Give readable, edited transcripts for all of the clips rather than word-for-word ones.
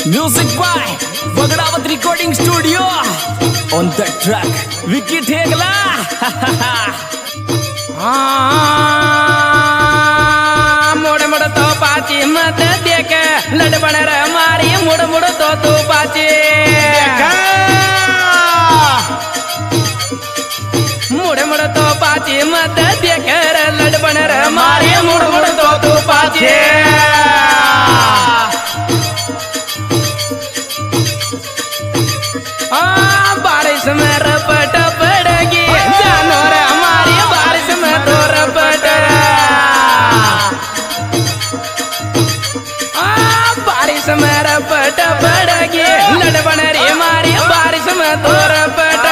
Music by Bagdawat Recording Studio. On the track, Vicky Thegla. मुड़ मुड़ तो पाची मत देख लड़बड़ रे मारी मुड़ मुड़ तो तू पाची मुड़ मुड़ तो पाची मत देख लड़बड़ रे मारी मुड़ मुड़ तो तू पाची बारिश में रपट पड़ेगी जानो रे हमारी बारिश में तो रपट बारिश में रपट पड़ेगी लड़बड़ रे हमारी बारिश में तो रपट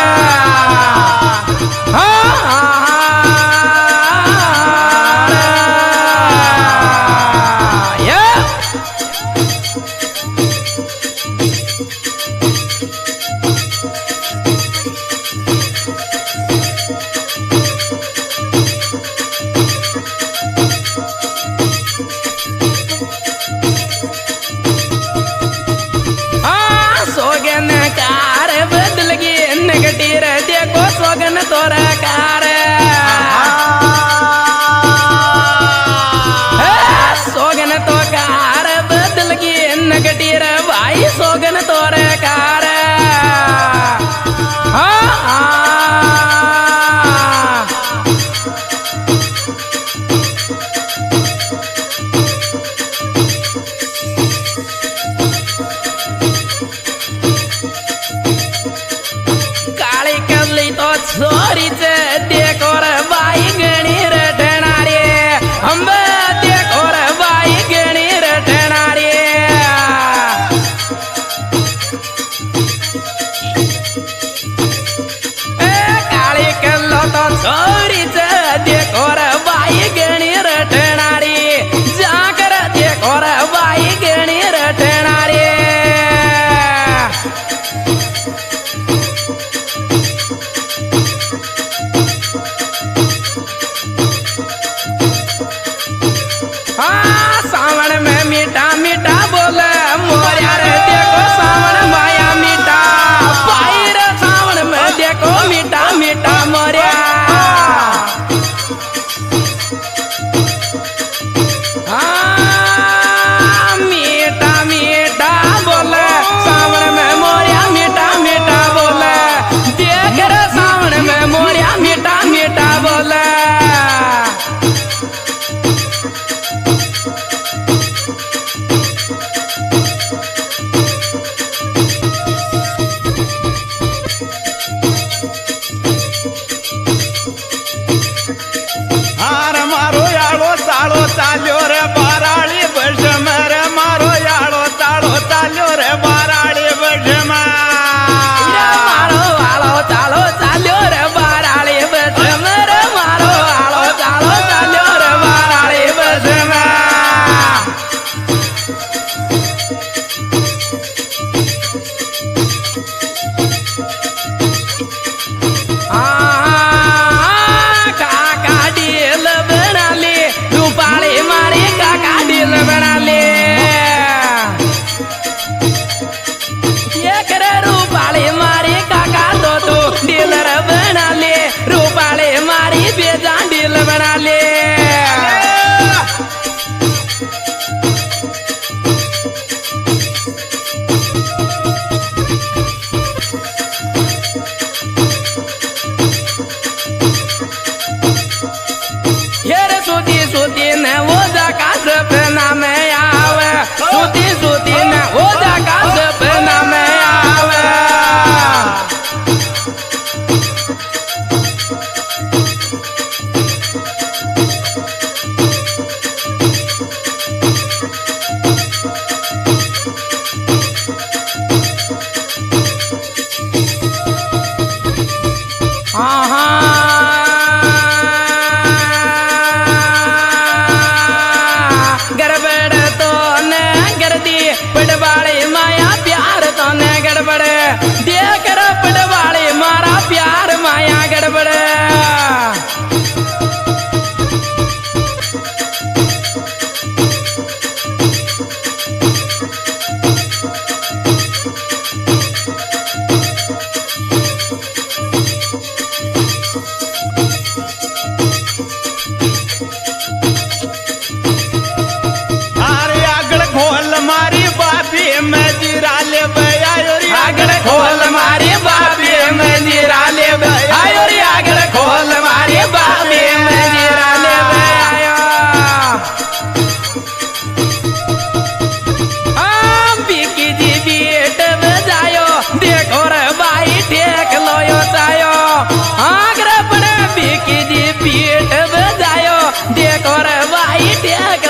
सोगन कार बदलगी नगटीर देखो सोगन तोरा कार सोगन तो कार बदलगी नगटीर भाई सोगन तोरा कार छोरी से देखो रे बाई गणी रटना रे हम देखो रे बाई गणी रटना रे काली कल्लो तो छोरी से देखो रे बाई गणी रटना रे जाकर देखो रे बाई गणी रटना रे सावन में मीठा मीठा बोले मोरिया रे देखो सावन माया मीठा पाई रे सावन में देखो मीठा मीठा मोरिया मीठा मीठा बोले सावन में मोरिया मीठा मीठा बोले देख रे सावन में मोरिया मीठा मीठा बोले तालो चाल्यो रे बाराड़ी बजम रे मारो याड़ो तालो चाल्यो रे बाराड़ी बजम मारो आलो चालो चाल्यो रे बाराड़ी बजम रे मारो आलो चालो चाल्यो रे बाराड़ी बजम काका डील बना ले रूपाली मारी काका डील बना ले ये करे रूपाली मारी काका तो तू डीलर बना ले रूपाली मारी बेजान डील बना ले सूती सूती न वो का सपना में आवे सूती सूती न वो का सपना में आवे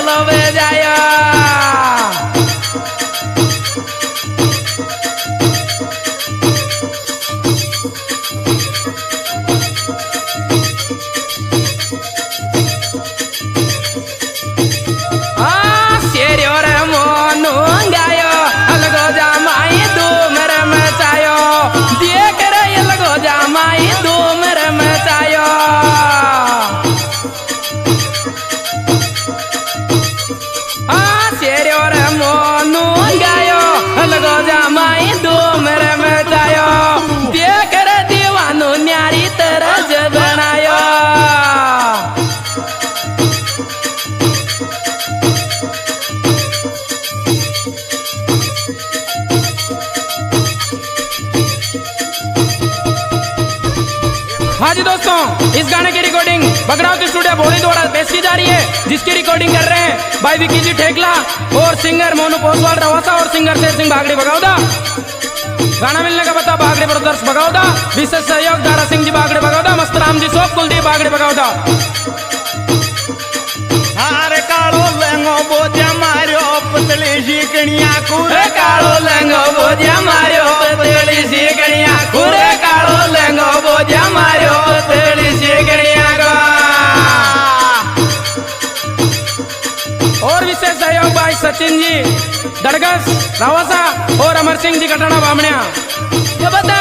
ढोलो बजायो हाँ जी दोस्तों, इस गाने की रिकॉर्डिंग बगड़ावती स्टूडियो भोली द्वारा पेश की जा रही है, जिसकी रिकॉर्डिंग कर रहे हैं भाई विकी जी ठेकला और सिंगर मोनू पोसवाल रवासा और सिंगर शेर सिंह बागड़ी बगौदा। गाना मिलने का पता बागड़ी ब्रदर्स बगौदा, विशेष सहयोग दारा सिंह जी बागड़ी बगौदा, मस्तराम जी सोप कुलदीप बागड़ी बगौदा। हारे कालो लंगो बोझा मारियो पतली शीकणिया कुरे कालो लंगो बोझा मारियो पतली शीकणिया कुरे कालो लंगो बोझा मारियो पतली शीकणिया को। और विशेष सहयोग भाई सचिन जी दड़गस रावसा और अमर सिंह जी कटाना बामणिया। ये बता